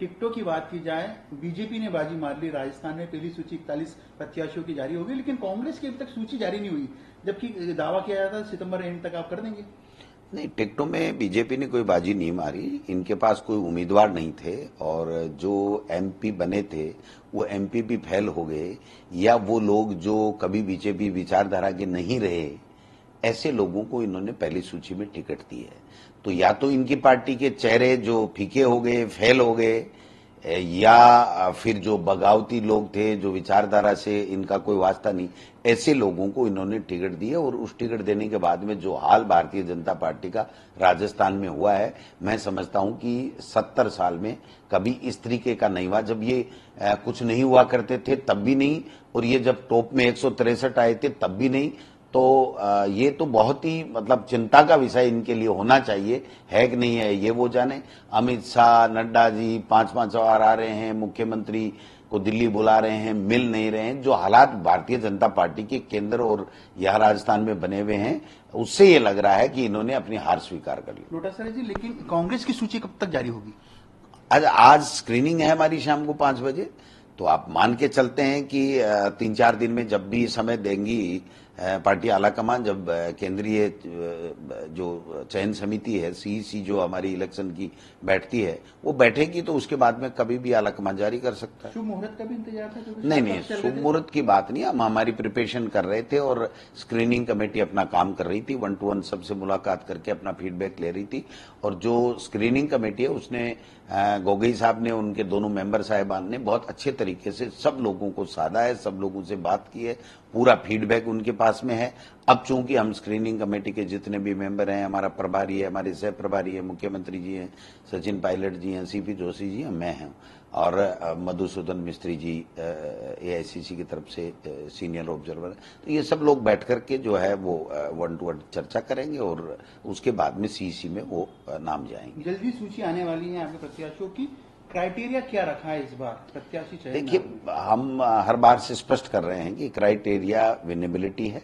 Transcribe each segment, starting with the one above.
टिकटों की बात की जाए, बीजेपी ने बाजी मार ली। राजस्थान में पहली सूची 41 प्रत्याशियों की जारी हो गई, लेकिन कांग्रेस की अभी तक सूची जारी नहीं हुई, जबकि दावा किया जाता है सितंबर एंड तक आप कर देंगे। नहीं, टिकटों में बीजेपी ने कोई बाजी नहीं मारी। इनके पास कोई उम्मीदवार नहीं थे और जो एमपी बने थे वो एमपी भी फेल हो गए, या वो लोग जो कभी बीजेपी विचारधारा के नहीं रहे, ऐसे लोगों को इन्होंने पहली सूची में टिकट दी है। तो या तो इनकी पार्टी के चेहरे जो फीके हो गए, फेल हो गए, या फिर जो बगावती लोग थे, जो विचारधारा से इनका कोई वास्ता नहीं, ऐसे लोगों को इन्होंने टिकट दिया। और उस टिकट देने के बाद में जो हाल भारतीय जनता पार्टी का राजस्थान में हुआ है, मैं समझता हूं कि 70 साल में कभी इस तरीके का नहीं हुआ। जब ये कुछ नहीं हुआ करते थे तब भी नहीं, और ये जब टॉप में 163 आए थे तब भी नहीं। तो ये तो बहुत ही मतलब चिंता का विषय इनके लिए होना चाहिए, है कि नहीं है ये वो जाने। अमित शाह, नड्डा जी 5-5 बार आ रहे हैं, मुख्यमंत्री को दिल्ली बुला रहे हैं, मिल नहीं रहे हैं। जो हालात भारतीय जनता पार्टी के केंद्र और यहाँ राजस्थान में बने हुए हैं, उससे ये लग रहा है कि इन्होंने अपनी हार स्वीकार कर ली। डोटासरा जी, लेकिन कांग्रेस की सूची कब तक जारी होगी? आज स्क्रीनिंग है हमारी शाम को 5 बजे, तो आप मान के चलते हैं कि 3-4 दिन में जब भी समय देंगी पार्टी आलाकमान, जब केंद्रीय जो चयन समिति है, सीईसी जो हमारी इलेक्शन की बैठती है, वो बैठेगी, तो उसके बाद में कभी भी आलाकमान जारी कर सकता है। शुभ मुहूर्त का भी इंतजार था? नहीं, शुभ मुहूर्त की बात नहीं, हम हमारी प्रिपरेशन कर रहे थे और स्क्रीनिंग कमेटी अपना काम कर रही थी, 1 to 1 सबसे मुलाकात करके अपना फीडबैक ले रही थी। और जो स्क्रीनिंग कमेटी है उसने गोगोई साहब ने, उनके दोनों मेंबर साहिबान ने बहुत अच्छे तरीके से सब लोगों को साधा है, सब लोगों से बात की है, पूरा फीडबैक उनके पास में है। अब चूंकि हम स्क्रीनिंग कमेटी के जितने भी मेंबर हैं, हमारा प्रभारी है, हमारे सह प्रभारी है, मुख्यमंत्री जी हैं, सचिन पायलट जी हैं, सीपी जोशी जी हैं, मैं हूं, और मधुसूदन मिस्त्री जी एआईसीसी की तरफ से सीनियर ऑब्जर्वर है। तो ये सब लोग बैठ करके जो है वो 1 to 1 चर्चा करेंगे और उसके बाद में सीईसी में वो नाम जाएंगे। जल्दी सूची आने वाली है आपके प्रत्याशियों की, क्राइटेरिया क्या रखा है इस बार प्रत्याशी चयन? देखिए, हम हर बार से स्पष्ट कर रहे हैं कि क्राइटेरिया विनेबिलिटी है,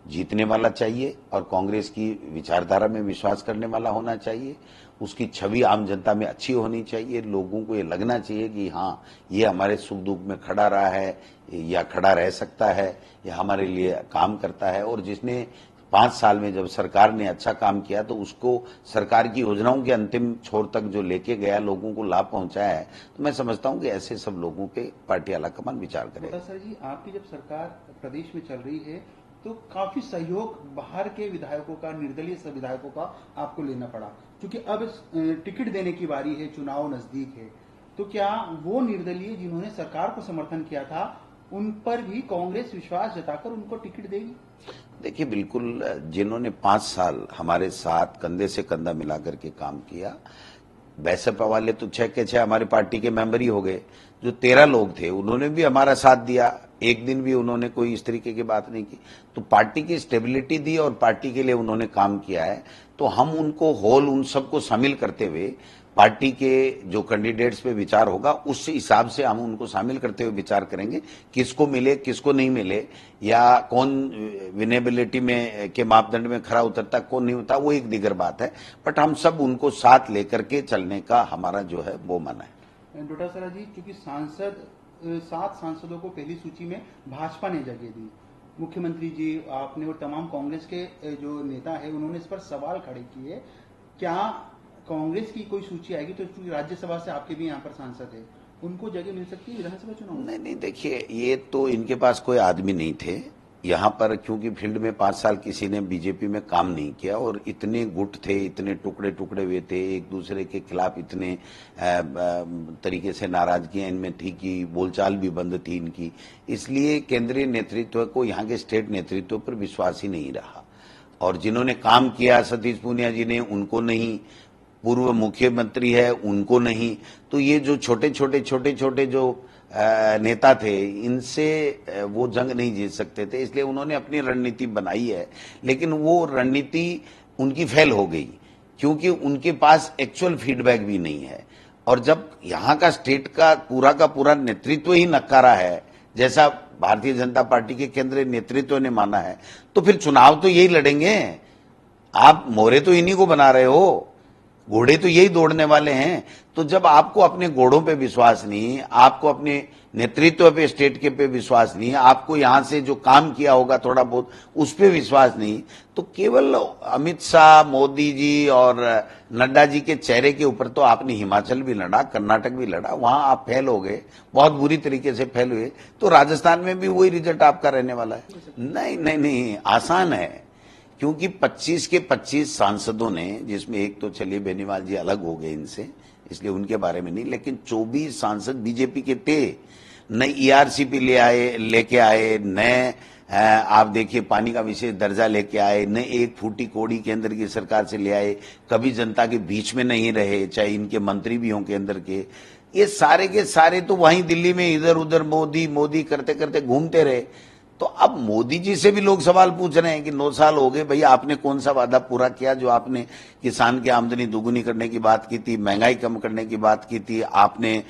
जीतने वाला चाहिए और कांग्रेस की विचारधारा में विश्वास करने वाला होना चाहिए, उसकी छवि आम जनता में अच्छी होनी चाहिए, लोगों को ये लगना चाहिए कि हाँ, ये हमारे सुख दुख में खड़ा रहा है या खड़ा रह सकता है, या हमारे लिए काम करता है। और जिसने 5 साल में जब सरकार ने अच्छा काम किया तो उसको सरकार की योजनाओं के अंतिम छोर तक जो लेके गया, लोगों को लाभ पहुंचाया है, तो मैं समझता हूं कि ऐसे सब लोगों पे पार्टी आलाकमान विचार करेगा। सर जी, आपकी जब सरकार प्रदेश में चल रही है तो काफी सहयोग बाहर के विधायकों का, निर्दलीय विधायकों का आपको लेना पड़ा, क्योंकि अब टिकट देने की बारी है, चुनाव नजदीक है। तो क्या वो निर्दलीय जिन्होंने सरकार को समर्थन किया था, उन पर भी कांग्रेस विश्वास जताकर उनको टिकट देगी? देखिए, बिल्कुल, जिन्होंने 5 साल हमारे साथ कंधे से कंधा मिलाकर के काम किया, बैसपा वाले तो 6 के 6 हमारे पार्टी के मेंबर ही हो गए। जो 13 लोग थे उन्होंने भी हमारा साथ दिया, एक दिन भी उन्होंने कोई इस तरीके की बात नहीं की। तो पार्टी की स्टेबिलिटी दी और पार्टी के लिए उन्होंने काम किया है। तो हम उनको होल उन सबको शामिल करते हुए पार्टी के जो कैंडिडेट्स पे विचार होगा उस हिसाब से हम उनको शामिल करते हुए विचार करेंगे, किसको मिले किसको नहीं मिले, या कौन विनेबिलिटी में के मापदंड में खरा उतरता कौन नहीं होता, वो एक दिगर बात है। बट हम सब उनको साथ लेकर के चलने का हमारा जो है वो मन है। डोटासरा जी, क्योंकि 7 सांसदों को पहली सूची में भाजपा ने जगह दी, मुख्यमंत्री जी, आपने और तमाम कांग्रेस के जो नेता है उन्होंने इस पर सवाल खड़े किए। क्या कांग्रेस की कोई सूची आएगी तो राज्यसभा से आपके भी यहाँ पर सांसद है, उनको जगह मिल सकती है विधानसभा चुनाव में? नहीं, देखिए, ये तो इनके पास कोई आदमी नहीं थे यहाँ पर, क्योंकि फील्ड में 5 साल किसी ने बीजेपी में काम नहीं किया और इतने गुट थे, इतने टुकड़े टुकड़े हुए थे, एक दूसरे के खिलाफ इतने तरीके से नाराजगियां इनमें थी कि बोलचाल भी बंद थी इनकी। इसलिए केंद्रीय नेतृत्व को, यहाँ के स्टेट नेतृत्व पर विश्वास ही नहीं रहा। और जिन्होंने काम किया, सतीश पूनिया जी ने, उनको नहीं, पूर्व मुख्यमंत्री है उनको नहीं। तो ये जो छोटे छोटे जो नेता थे, इनसे वो जंग नहीं जीत सकते थे, इसलिए उन्होंने अपनी रणनीति बनाई है। लेकिन वो रणनीति उनकी फेल हो गई, क्योंकि उनके पास एक्चुअल फीडबैक भी नहीं है। और जब यहाँ का स्टेट का पूरा नेतृत्व ही नकारा है, जैसा भारतीय जनता पार्टी के केंद्रीय नेतृत्व ने माना है, तो फिर चुनाव तो यही लड़ेंगे। आप मोहरे तो इन्हीं को बना रहे हो। घोड़े तो यही दौड़ने वाले हैं। तो जब आपको अपने घोड़ों पे विश्वास नहीं, आपको अपने नेतृत्व पे, स्टेट के पे विश्वास नहीं, आपको यहां से जो काम किया होगा थोड़ा बहुत उस पे विश्वास नहीं, तो केवल अमित शाह, मोदी जी और नड्डा जी के चेहरे के ऊपर तो आपने हिमाचल भी लड़ा, कर्नाटक भी लड़ा, वहां आप फेल हो गए, बहुत बुरी तरीके से फेल हुए, तो राजस्थान में भी वही रिजल्ट आपका रहने वाला है। नहीं नहीं नहीं, आसान है, क्योंकि 25 के 25 सांसदों ने, जिसमें एक तो चलिए बेनीवाल जी अलग हो गए इनसे, इसलिए उनके बारे में नहीं, लेकिन 24 सांसद बीजेपी के थे। न ईआरसीपी लेके आए, न आप देखिए पानी का विशेष दर्जा लेके आए, न एक फूटी कोड़ी केंद्र की सरकार से ले आए, कभी जनता के बीच में नहीं रहे, चाहे इनके मंत्री भी हों केंद्र के। ये सारे के सारे तो वहीं दिल्ली में इधर उधर मोदी मोदी करते करते घूमते रहे। तो अब मोदी जी से भी लोग सवाल पूछ रहे हैं कि 9 साल हो गए भैया, आपने कौन सा वादा पूरा किया? जो आपने किसान की आमदनी दोगुनी करने की बात की थी, महंगाई कम करने की बात की थी, आपने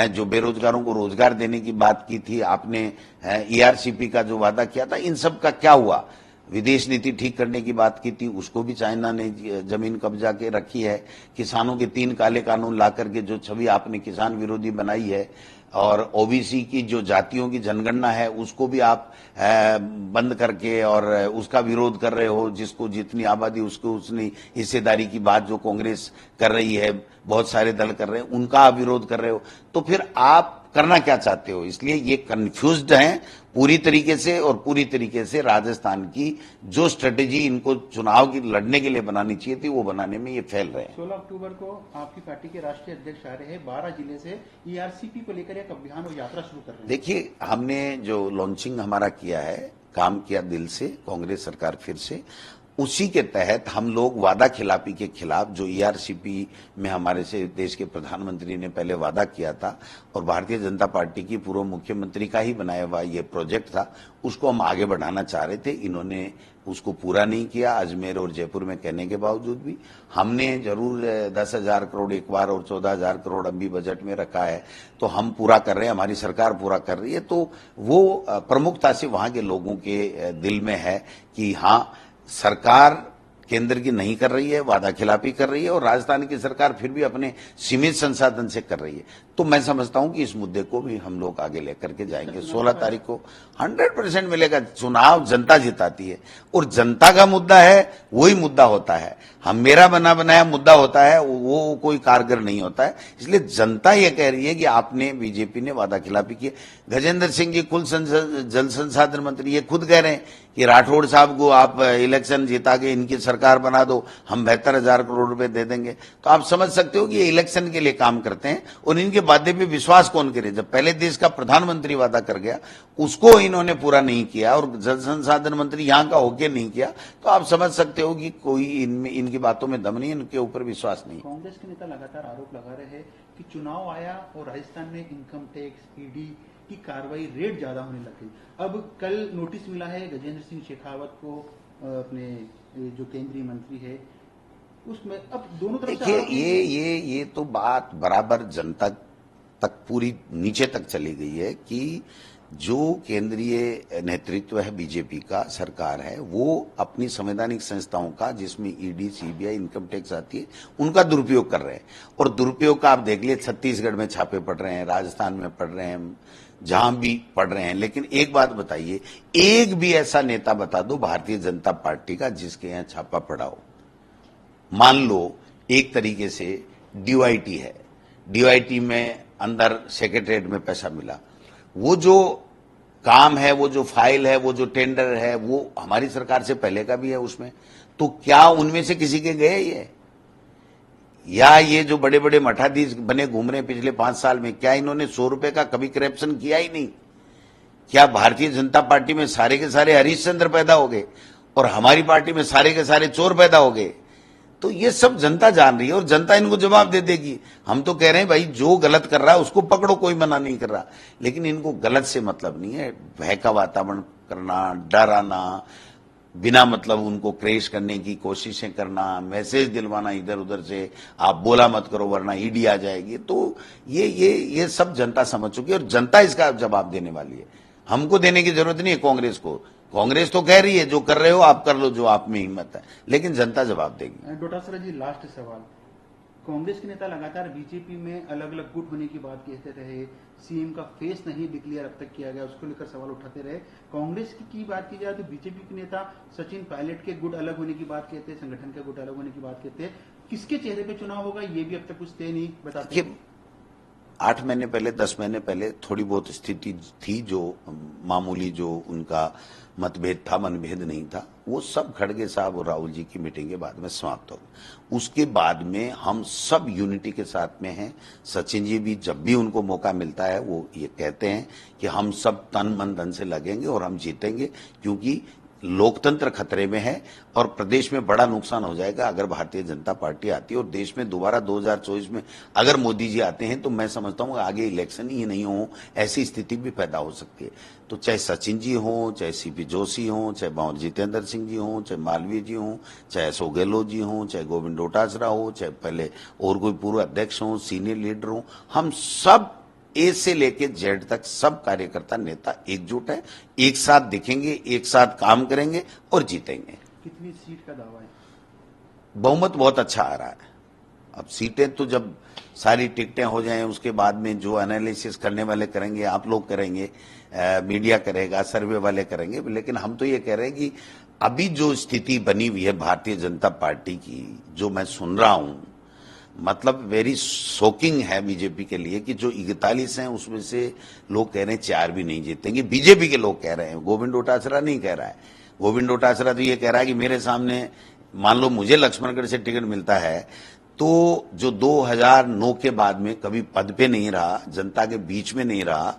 जो बेरोजगारों को रोजगार देने की बात की थी, आपने ईआरसीपी का जो वादा किया था, इन सब का क्या हुआ? विदेश नीति ठीक करने की बात की थी, उसको भी चाइना ने जमीन कब्जा के रखी है। किसानों के 3 काले कानून ला करके जो छवि आपने किसान विरोधी बनाई है, और ओबीसी की जो जातियों की जनगणना है उसको भी आप बंद करके और उसका विरोध कर रहे हो, जिसको जितनी आबादी उसको उतनी हिस्सेदारी की बात जो कांग्रेस कर रही है, बहुत सारे दल कर रहे हैं, उनका आप विरोध कर रहे हो। तो फिर आप करना क्या चाहते हो? इसलिए ये कंफ्यूज्ड हैं पूरी तरीके से, और पूरी तरीके से राजस्थान की जो स्ट्रेटेजी इनको चुनाव की लड़ने के लिए बनानी चाहिए थी वो बनाने में ये फेल रहे हैं। 16 अक्टूबर को आपकी पार्टी के राष्ट्रीय अध्यक्ष आ रहे हैं, 12 जिले से ईआरसीपी को लेकर एक अभियान और यात्रा शुरू कर रहे हैं। देखिए, हमने जो लॉन्चिंग हमारा किया है, काम किया दिल से, कांग्रेस सरकार फिर से, उसी के तहत हम लोग वादा खिलाफी के खिलाफ, जो ईआरसीपी में हमारे से देश के प्रधानमंत्री ने पहले वादा किया था और भारतीय जनता पार्टी की पूर्व मुख्यमंत्री का ही बनाया हुआ ये प्रोजेक्ट था, उसको हम आगे बढ़ाना चाह रहे थे। इन्होंने उसको पूरा नहीं किया, अजमेर और जयपुर में कहने के बावजूद भी। हमने जरूर 10,000 करोड़ एक बार और 14,000 करोड़ अभी बजट में रखा है, तो हम पूरा कर रहे हैं, हमारी सरकार पूरा कर रही है। तो वो प्रमुखता से वहां के लोगों के दिल में है कि हाँ, सरकार केंद्र की नहीं कर रही है, वादा खिलाफी कर रही है, और राजस्थान की सरकार फिर भी अपने सीमित संसाधन से कर रही है। तो मैं समझता हूं कि इस मुद्दे को भी हम लोग आगे लेकर के जाएंगे। 16 तारीख को 100% मिलेगा। चुनाव जनता जिताती है, और जनता का मुद्दा है वही मुद्दा होता है। हम मेरा बना बनाया मुद्दा होता है, वो कोई कारगर नहीं होता है। इसलिए जनता ये कह रही है कि आपने, बीजेपी ने वादा खिलाफी की। गजेंद्र सिंह जी कुल जल संसाधन मंत्री ये खुद कह रहे हैं कि राठौड़ साहब को आप इलेक्शन जिता के इनकी सरकार बना दो, हम 72,000 करोड़ रुपए दे देंगे। तो आप समझ सकते हो कि ये इलेक्शन के लिए काम करते हैं, और इनके वादे पे विश्वास कौन करे? जब पहले देश का प्रधानमंत्री वादा कर गया, उसको इन्होंने पूरा नहीं किया, और जल संसाधन मंत्री यहां का होके नहीं किया, तो आप समझ सकते हो कि कोई इनमें, इनकी बातों में दम नहीं, इनके ऊपर विश्वास नहीं। कांग्रेस के नेता लगातार आरोप लगा रहे हैं कि चुनाव आया और राजस्थान में इनकम टैक्स, ईडी की कार्रवाई, रेट ज्यादा होने लग गई। अब कल नोटिस मिला है गजेंद्र सिंह शेखावत को, अपने जो केंद्रीय मंत्री है, उसमें अब दोनों तरफ से देखिए, ये तो बात बराबर जनता तक, पूरी नीचे तक चली गई है कि जो केंद्रीय नेतृत्व है बीजेपी का, सरकार है, वो अपनी संवैधानिक संस्थाओं का, जिसमें ईडी, सीबीआई, इनकम टैक्स आती है, उनका दुरुपयोग कर रहे हैं। और दुरुपयोग का आप देख लिए, छत्तीसगढ़ में छापे पड़ रहे हैं, राजस्थान में पड़ रहे हैं, जहां भी पड़ रहे हैं। लेकिन एक बात बताइए, एक भी ऐसा नेता बता दो भारतीय जनता पार्टी का जिसके यहां छापा पड़ा हो। मान लो एक तरीके से डीओआईटी है, डीओआईटी में अंदर सेक्रेटरीट में पैसा मिला, वो जो काम है, वो जो फाइल है, वो जो टेंडर है, वो हमारी सरकार से पहले का भी है उसमें। तो क्या उनमें से किसी के गए ये? या ये जो बड़े बड़े मठाधीश बने घूम रहे पिछले 5 साल में, क्या इन्होंने 100 रुपए का कभी करप्शन किया ही नहीं? क्या भारतीय जनता पार्टी में सारे के सारे हरिश्चंद्र पैदा हो गए और हमारी पार्टी में सारे के सारे चोर पैदा हो गए? तो ये सब जनता जान रही है, और जनता इनको जवाब दे देगी। हम तो कह रहे हैं भाई, जो गलत कर रहा है उसको पकड़ो, कोई मना नहीं कर रहा, लेकिन इनको गलत से मतलब नहीं है। भय का वातावरण करना, डराना, बिना मतलब उनको क्रेश करने की कोशिशें करना, मैसेज दिलवाना इधर उधर से, आप बोला मत करो वरना ईडी आ जाएगी। तो ये सब जनता समझ चुकी है, और जनता इसका जवाब देने वाली है। हमको देने की जरूरत नहीं है कांग्रेस को। कांग्रेस तो कह रही है जो कर रहे हो आप कर लो, जो आप में हिम्मत है, लेकिन जनता जवाब देगी। डोटासरा जी, लास्ट सवाल, कांग्रेस के नेता लगातार बीजेपी में अलग अलग गुट होने की बात कहते रहे, सीएम का फेस नहीं डिक्लेयर अब तक किया गया, उसको लेकर सवाल उठाते रहे। कांग्रेस की बात की जाए तो बीजेपी के नेता सचिन पायलट के गुट अलग होने की बात कहते हैं, संगठन के गुट अलग होने की बात कहते हैं। किसके चेहरे पे चुनाव होगा ये भी अब तक कुछ तय नहीं बताते। 8 महीने पहले 10 महीने पहले थोड़ी बहुत स्थिति थी जो मामूली जो उनका मतभेद था, मनभेद नहीं था, वो सब खड़गे साहब और राहुल जी की मीटिंग के बाद में समाप्त हो गए। उसके बाद में हम सब यूनिटी के साथ में हैं। सचिन जी भी जब भी उनको मौका मिलता है वो ये कहते हैं कि हम सब तन मन धन से लगेंगे और हम जीतेंगे, क्योंकि लोकतंत्र खतरे में है और प्रदेश में बड़ा नुकसान हो जाएगा अगर भारतीय जनता पार्टी आती है और देश में दोबारा 2024 में अगर मोदी जी आते हैं तो मैं समझता हूं आगे इलेक्शन ही नहीं हो, ऐसी स्थिति भी पैदा हो सकती है। तो चाहे सचिन जी हो, चाहे सीपी जोशी हो, चाहे बावर जितेंद्र सिंह जी हो, चाहे मालवीय जी हो, चाहे अशोक गहलोत जी हो, चाहे गोविंद डोटासरा हो, चाहे पहले और कोई पूर्व अध्यक्ष हो, सीनियर लीडर हो, हम सब ए से लेके जेड तक सब कार्यकर्ता नेता एकजुट है, एक साथ दिखेंगे, एक साथ काम करेंगे और जीतेंगे। कितनी सीट का दावा है? बहुमत बहुत अच्छा आ रहा है। अब सीटें तो जब सारी टिकटें हो जाएं उसके बाद में जो एनालिसिस करने वाले करेंगे, आप लोग करेंगे, मीडिया करेगा, सर्वे वाले करेंगे, लेकिन हम तो ये कह रहे हैं कि अभी जो स्थिति बनी हुई है भारतीय जनता पार्टी की, जो मैं सुन रहा हूं, मतलब वेरी शॉकिंग है बीजेपी के लिए कि जो 41 हैं उसमें से लोग कह रहे हैं 4 भी नहीं जीतेंगे। बीजेपी के लोग कह रहे हैं, गोविंद डोटासरा नहीं कह रहा है। गोविंद डोटासरा तो ये कह रहा है कि मेरे सामने मान लो मुझे लक्ष्मणगढ़ से टिकट मिलता है तो जो 2009 के बाद में कभी पद पे नहीं रहा, जनता के बीच में नहीं रहा,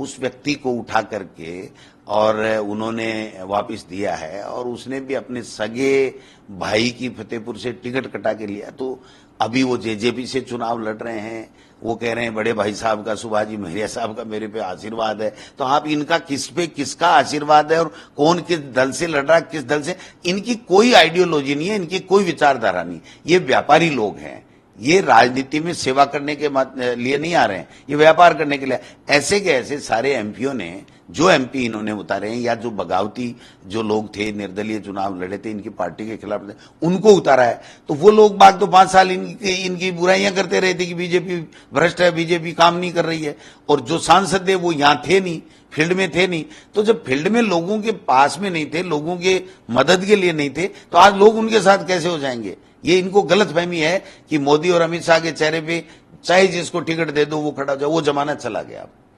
उस व्यक्ति को उठा करके और उन्होंने वापस दिया है और उसने भी अपने सगे भाई की फतेहपुर से टिकट कटा के लिया। तो अभी वो जेजेपी से चुनाव लड़ रहे हैं, वो कह रहे हैं बड़े भाई साहब का, सुभाजी महरिया साहब का मेरे पे आशीर्वाद है। तो आप इनका किस पे किसका आशीर्वाद है और कौन किस दल से लड़ रहा है, किस दल से, इनकी कोई आइडियोलॉजी नहीं है, इनकी कोई विचारधारा नहीं। ये व्यापारी लोग हैं, ये राजनीति में सेवा करने के लिए नहीं आ रहे हैं, ये व्यापार करने के लिए। ऐसे के ऐसे सारे एमपीओ ने, जो एमपी इन्होंने उतारे हैं या जो बगावती जो लोग थे, निर्दलीय चुनाव लड़े थे, इनकी पार्टी के खिलाफ थे, उनको उतारा है। तो वो लोग बाग तो 5 साल इनकी बुराइयां करते रहे थे कि बीजेपी भ्रष्ट है, बीजेपी काम नहीं कर रही है, और जो सांसद थे वो यहां थे नहीं, फील्ड में थे नहीं। तो जब फील्ड में लोगों के पास में नहीं थे, लोगों के मदद के लिए नहीं थे, तो आज लोग उनके साथ कैसे हो जाएंगे? ये इनको गलतफहमी है कि मोदी और अमित शाह के चेहरे पे चाहे जिसको टिकट दे दो वो खड़ा हो जाए, वो जमाना चला गया।